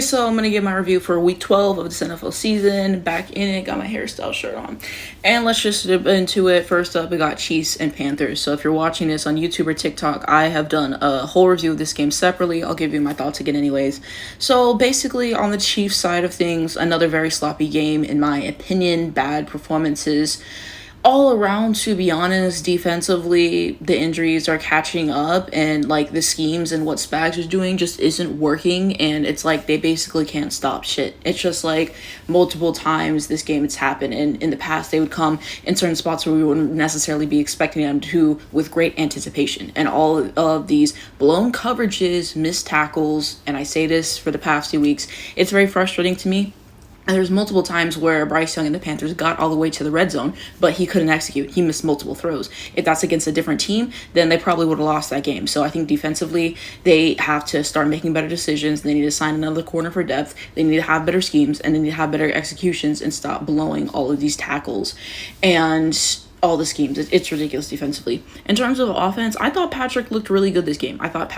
so I'm going to give my review for week 12 of this NFL season. Back in it, got my hairstyle shirt on. And let's just dip into it. First up, we got Chiefs and Panthers. So if you're watching this on YouTube or TikTok, I have done a whole review of this game separately. I'll give you my thoughts again anyways. So basically, on the Chiefs side of things, another very sloppy game in my opinion. Bad performances all around, to be honest. Defensively, the injuries are catching up, and like the schemes and what Spags is doing just isn't working, and it's like they basically can't stop shit. It's just like multiple times this game it's happened, and in the past they would come in certain spots where we wouldn't necessarily be expecting them to with great anticipation, and all of these blown coverages, missed tackles, and I say this for the past 2 weeks, it's very frustrating to me. And there's multiple times where Bryce Young and the Panthers got all the way to the red zone, but he couldn't execute. He missed multiple throws. If that's against a different team, then they probably would have lost that game. So I think defensively, they have to start making better decisions. They need to sign another corner for depth. They need to have better schemes, and they need to have better executions and stop blowing all of these tackles and all the schemes. It's ridiculous defensively. In terms of offense, I thought Patrick looked really good this game. I thought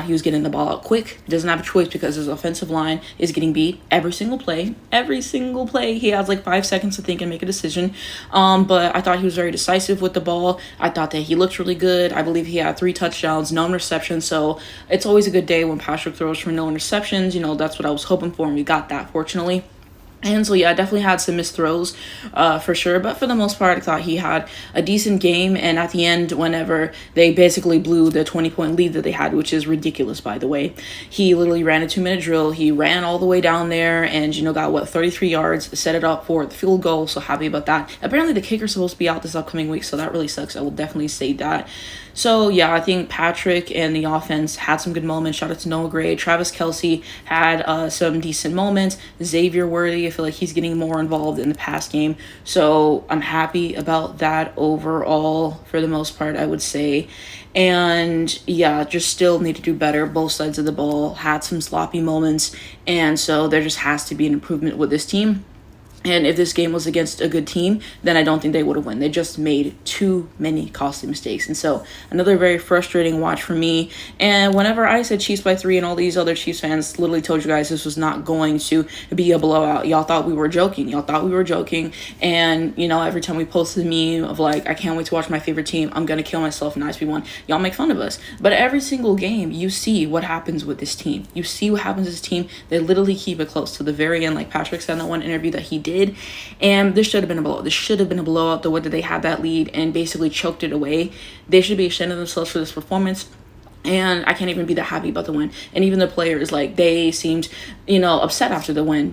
he was getting the ball out quick. He doesn't have a choice because his offensive line is getting beat every single play. Every single play, he has like 5 seconds to think and make a decision. But I thought he was very decisive with the ball. I thought that he looked really good. I believe he had 3 touchdowns, no interceptions. So it's always a good day when Patrick throws for no interceptions. You know, that's what I was hoping for, and we got that, fortunately. And so, yeah, I definitely had some missed throws for sure. But for the most part, I thought he had a decent game. And at the end, whenever they basically blew the 20-point lead that they had, which is ridiculous, by the way, he literally ran a 2-minute drill. He ran all the way down there and, got, 33 yards, set it up for the field goal. So happy about that. Apparently, the kicker's supposed to be out this upcoming week, so that really sucks. I will definitely say that. So, yeah, I think Patrick and the offense had some good moments. Shout out to Noah Gray. Travis Kelce had some decent moments. Xavier Worthy, I feel like he's getting more involved in the pass game. So, I'm happy about that overall for the most part, I would say. And, yeah, just still need to do better. Both sides of the ball had some sloppy moments. And so there just has to be an improvement with this team. And if this game was against a good team, then I don't think they would have won. They just made too many costly mistakes. And so another very frustrating watch for me. And whenever I said Chiefs by 3 and all these other Chiefs fans literally told you guys this was not going to be a blowout, y'all thought we were joking. And, every time we posted a meme of like, I can't wait to watch my favorite team, I'm going to kill myself in ISP1, y'all make fun of us. But every single game, you see what happens with this team. They literally keep it close to the very end, like Patrick said in that one interview that he did. And this should have been a blowout. The way that they had that lead and basically choked it away. They should be ashamed of themselves for this performance. And I can't even be that happy about the win. And even the players, they seemed, upset after the win,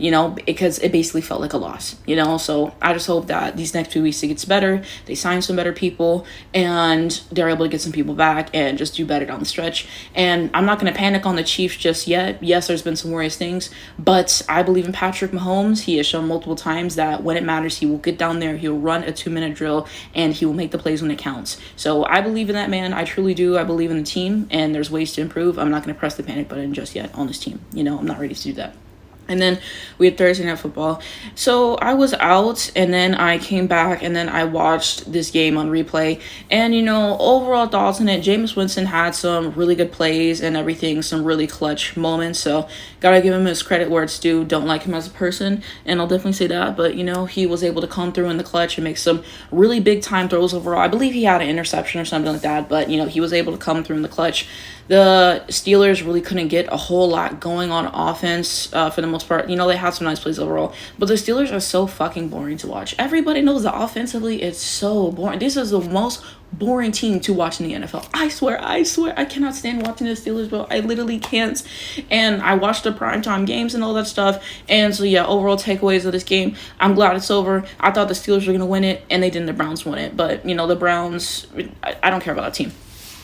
because it basically felt like a loss, So I just hope that these next 2 weeks it gets better. They sign some better people and they're able to get some people back and just do better down the stretch. And I'm not going to panic on the Chiefs just yet. Yes, there's been some worrisome things, but I believe in Patrick Mahomes. He has shown multiple times that when it matters, he will get down there, he will run a 2-minute drill, and he will make the plays when it counts. So I believe in that man. I truly do. I believe in the team. And there's ways to improve. I'm not going to press the panic button just yet on this team. I'm not ready to do that. And then we had Thursday Night Football. So I was out and then I came back and then I watched this game on replay. And, overall thoughts on it, Jameis Winston had some really good plays and everything, some really clutch moments. So gotta give him his credit where it's due. Don't like him as a person, and I'll definitely say that. But, he was able to come through in the clutch and make some really big time throws overall. I believe he had an interception or something like that. But, he was able to come through in the clutch. The Steelers really couldn't get a whole lot going on offense for the most part. They had some nice plays overall. But the Steelers are so fucking boring to watch. Everybody knows that offensively it's so boring. This is the most boring team to watch in the NFL. I swear, I cannot stand watching the Steelers, bro. I literally can't. And I watched the primetime games and all that stuff. And so, yeah, overall takeaways of this game, I'm glad it's over. I thought the Steelers were going to win it, and they didn't. The Browns won it. But, the Browns, I don't care about that team.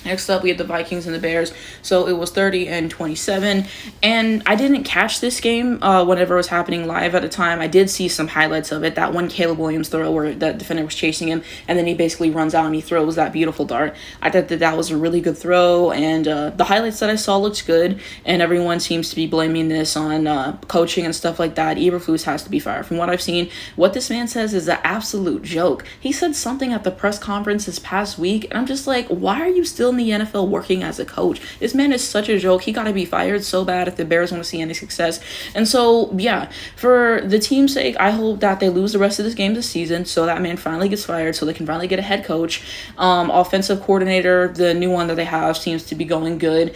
Next up, we had the Vikings and the Bears. So it was 30-27. And I didn't catch this game whenever it was happening live at the time. I did see some highlights of it. That one Caleb Williams throw where the defender was chasing him. And then he basically runs out and he throws that beautiful dart. I thought that was a really good throw. And the highlights that I saw looked good. And everyone seems to be blaming this on coaching and stuff like that. Eberflus has to be fired. From what I've seen, what this man says is an absolute joke. He said something at the press conference this past week. And I'm just like, why are you still still in the NFL working as a coach. This man is such a joke. He got to be fired so bad if the Bears want to see any success. And so, yeah, for the team's sake, I hope that they lose the rest of this game this season so that man finally gets fired so they can finally get a head coach. Offensive coordinator, the new one that they have, seems to be going good.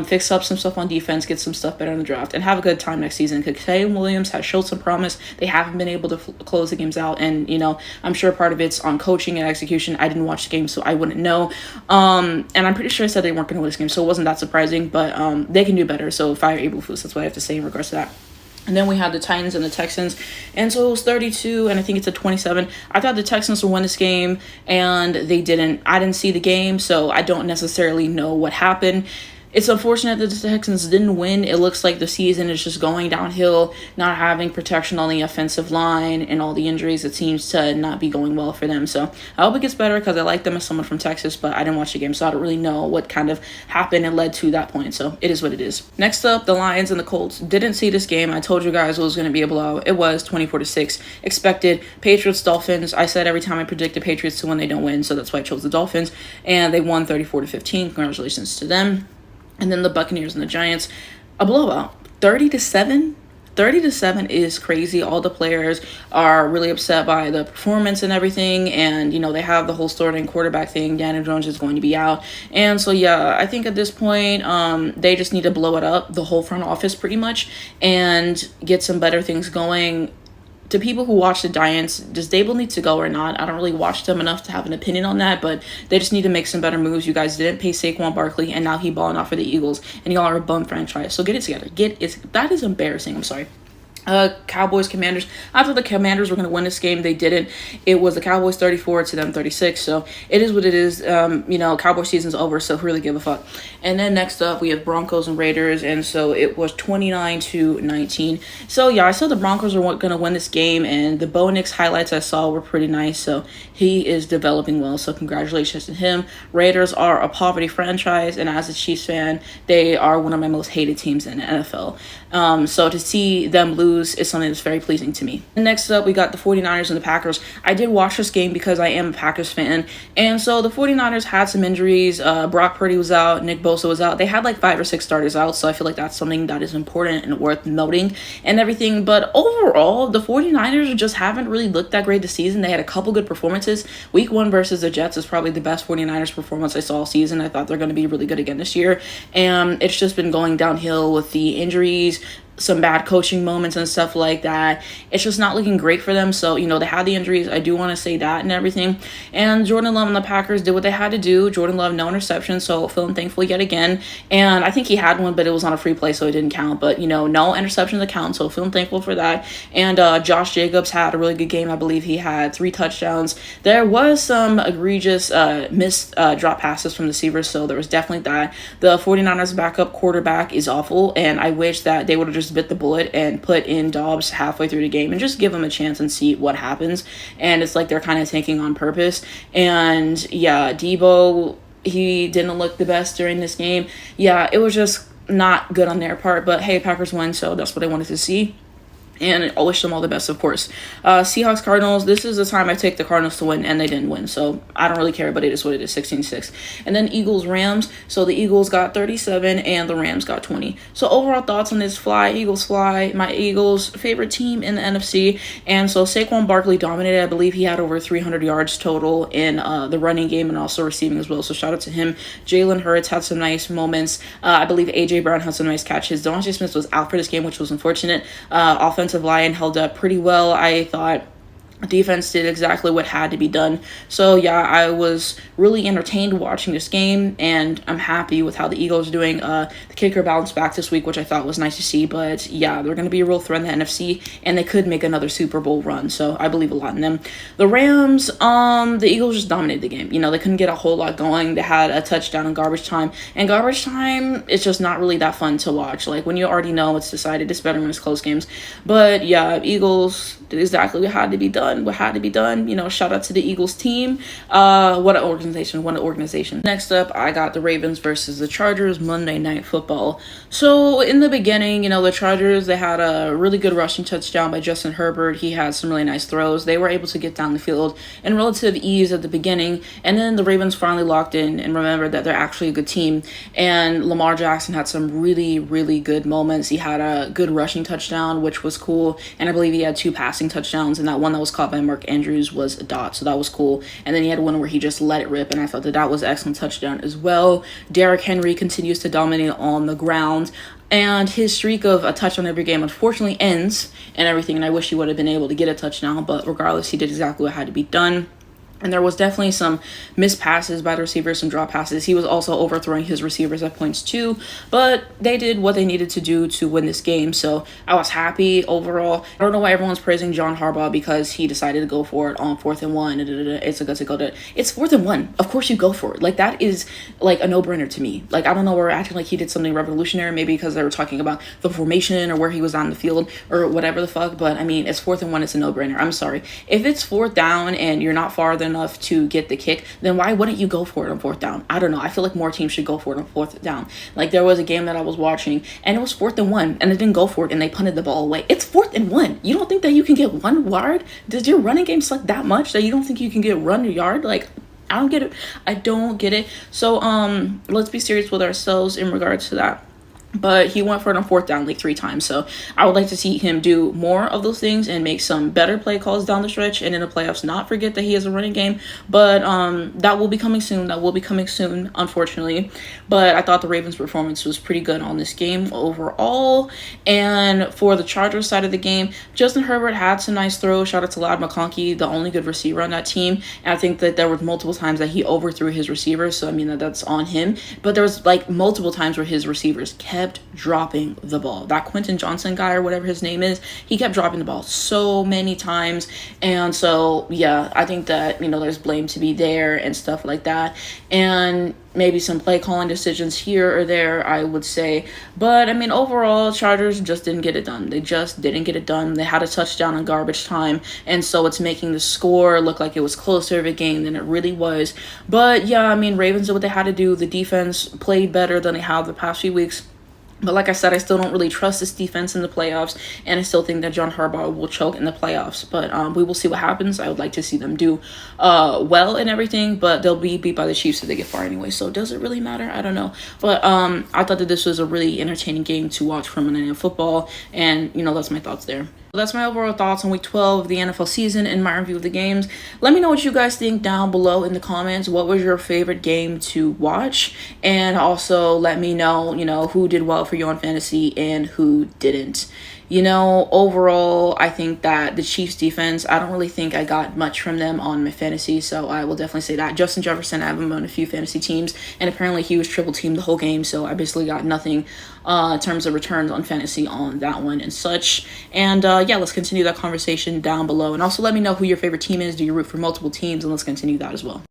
Fix up some stuff on defense, get some stuff better in the draft, and have a good time next season because Caleb Williams has showed some promise. They haven't been able to close the games out, and I'm sure part of it's on coaching and execution. I didn't watch the game, so I wouldn't know. And I'm pretty sure I said they weren't going to win this game, so it wasn't that surprising, but they can do better. So fire Eberflus. That's what I have to say in regards to that. And then we had the Titans and the Texans. And so it was 32, and I think it's a 27. I thought the Texans would win this game, and they didn't. I didn't see the game, so I don't necessarily know what happened. It's unfortunate that the Texans didn't win. It looks like the season is just going downhill, not having protection on the offensive line and all the injuries. It seems to not be going well for them. So I hope it gets better because I like them as someone from Texas, but I didn't watch the game, so I don't really know what kind of happened and led to that point. So it is what it is. Next up, the Lions and the Colts. Didn't see this game. I told you guys it was going to be a blowout. It was 24-6. Expected. Patriots, Dolphins. I said every time I predict the Patriots to win, they don't win, so that's why I chose the Dolphins. And they won 34-15. Congratulations to them. And then the Buccaneers and the Giants, a blowout, 30-7. 30-7 is crazy. All the players are really upset by the performance and everything. And, they have the whole starting quarterback thing. Daniel Jones is going to be out. And so, yeah, I think at this point, they just need to blow it up, the whole front office pretty much, and get some better things going. To people who watch the Giants, does Dable need to go or not? I don't really watch them enough to have an opinion on that, but they just need to make some better moves. You guys didn't pay Saquon Barkley, and now he balling out for the Eagles, and y'all are a bum franchise. So get it together. That is embarrassing. I'm sorry. Cowboys, Commanders. I thought the Commanders were going to win this game. They didn't. It was the Cowboys 34 to them 36. So it is what it is. Cowboy season's over, so who really give a fuck? And then next up, we have Broncos and Raiders. And so it was 29-19. So yeah, I saw the Broncos are going to win this game. And the Bo Nix highlights I saw were pretty nice. So he is developing well. So congratulations to him. Raiders are a poverty franchise. And as a Chiefs fan, they are one of my most hated teams in the NFL. So to see them lose is something that's very pleasing to me. And next up, we got the 49ers and the Packers. I did watch this game because I am a Packers fan. And so the 49ers had some injuries. Brock Purdy was out. Nick Bosa was out. They had like 5 or 6 starters out. So I feel like that's something that is important and worth noting and everything. But overall, the 49ers just haven't really looked that great this season. They had a couple good performances. Week 1 versus the Jets is probably the best 49ers performance I saw all season. I thought they're going to be really good again this year. And it's just been going downhill with the injuries, some bad coaching moments and stuff like that. It's just not looking great for them. So, they had the injuries. I do want to say that and everything. And Jordan Love and the Packers did what they had to do. Jordan Love, no interception, so feeling thankful yet again. And I think he had one, but it was on a free play, so it didn't count. But, no interceptions account, so feeling thankful for that. And Josh Jacobs had a really good game. I believe he had 3 touchdowns. There was some egregious missed drop passes from the receivers, so there was definitely that. The 49ers backup quarterback is awful, and I wish that they would have just bit the bullet and put in Dobbs halfway through the game and just give him a chance and see what happens. And it's like they're kind of tanking on purpose. And yeah, Debo, he didn't look the best during this game. Yeah, it was just not good on their part, but hey, Packers won, so that's what I wanted to see. And I wish them all the best, of course. Seahawks, Cardinals. This is the time I take the Cardinals to win, and they didn't win. So I don't really care, but it is what it is, 16-6. And then Eagles, Rams. So the Eagles got 37, and the Rams got 20. So overall thoughts on this: fly, Eagles fly. My Eagles' favorite team in the NFC. And so Saquon Barkley dominated. I believe he had over 300 yards total in the running game and also receiving as well. So shout out to him. Jalen Hurts had some nice moments. I believe A.J. Brown had some nice catches. Devontae Smith was out for this game, which was unfortunate. Offensive line held up pretty well. I thought defense did exactly what had to be done. So yeah, I was really entertained watching this game, and I'm happy with how the Eagles are doing. The kicker bounced back this week, which I thought was nice to see. But yeah, they're going to be a real threat in the NFC, and they could make another Super Bowl run. So I believe a lot in them. The Rams, the Eagles just dominated the game. They couldn't get a whole lot going. They had a touchdown in garbage time, and garbage time, it's just not really that fun to watch. Like when you already know it's decided, it's better when it's close games. But yeah, Eagles did exactly what had to be done. done what had to be done. Shout out to the Eagles team. What an organization. What an organization. Next up, I got the Ravens versus the Chargers, Monday Night Football. So in the beginning, the Chargers, they had a really good rushing touchdown by Justin Herbert. He had some really nice throws. They were able to get down the field in relative ease at the beginning. And then the Ravens finally locked in and remembered that they're actually a good team. And Lamar Jackson had some really, really good moments. He had a good rushing touchdown, which was cool. And I believe he had 2 passing touchdowns. And that one that was caught by Mark Andrews was a dot. So that was cool. And then he had one where he just let it rip. And I thought that was an excellent touchdown as well. Derrick Henry continues to dominate on the ground. And his streak of a touchdown every game unfortunately ends and everything. And I wish he would have been able to get a touchdown. But regardless, he did exactly what had to be done. And there was definitely some missed passes by the receivers, some drop passes. He was also overthrowing his receivers at points too. But they did what they needed to do to win this game. So I was happy overall. I don't know why everyone's praising John Harbaugh because he decided to go for it on 4th and 1. It's It's 4th and 1. Of course you go for it. Like, that is like a no-brainer to me. Like, I don't know, we're acting like he did something revolutionary, maybe because they were talking about the formation or where he was on the field or whatever the fuck. But I mean, it's 4th and 1. It's a no-brainer. I'm sorry. If it's 4th down and you're not farther enough to get the kick, then why wouldn't you go for it on 4th down? I don't know. I feel like more teams should go for it on 4th down. Like, there was a game that I was watching and it was 4th and 1 and they didn't go for it and they punted the ball away. It's 4th and 1. You don't think that you can get 1 yard? Does your running game suck that much that you don't think you can get 1 yard? Like, I don't get it. I don't get it. So let's be serious with ourselves in regards to that. But he went for it on 4th down like 3 times. So I would like to see him do more of those things and make some better play calls down the stretch and in the playoffs. Not forget that he has a running game. But that will be coming soon. Unfortunately. But I thought the Ravens' performance was pretty good on this game overall. And for the Chargers side of the game, Justin Herbert had some nice throws. Shout out to Ladd McConkey, the only good receiver on that team. And I think that there were multiple times that he overthrew his receivers. So I mean, that's on him. But there was like multiple times where his receivers kept dropping the ball. That Quentin Johnson guy or whatever his name is, he kept dropping the ball so many times. And so, yeah, I think that, there's blame to be there and stuff like that. And maybe some play calling decisions here or there, I would say. But, I mean, overall, Chargers just didn't get it done. They just didn't get it done. They had a touchdown in garbage time. And so it's making the score look like it was closer of a game than it really was. But, yeah, I mean, Ravens did what they had to do. The defense played better than they have the past few weeks. But like I said, I still don't really trust this defense in the playoffs, and I still think that John Harbaugh will choke in the playoffs. But we will see what happens. I would like to see them do well and everything, but they'll be beat by the Chiefs if they get far anyway. So does it really matter? I don't know. But I thought that this was a really entertaining game to watch from Monday Night Football, and that's my thoughts there. That's my overall thoughts on week 12 of the NFL season and my review of the games. Let me know what you guys think down below in the comments. What was your favorite game to watch? And also let me know, who did well for you on fantasy and who didn't. Overall, I think that the Chiefs defense, I don't really think I got much from them on my fantasy, so I will definitely say that. Justin Jefferson, I have him on a few fantasy teams, and apparently he was triple teamed the whole game, so I basically got nothing in terms of returns on fantasy on that one and such. And yeah, let's continue that conversation down below. And also let me know who your favorite team is. Do you root for multiple teams? And let's continue that as well.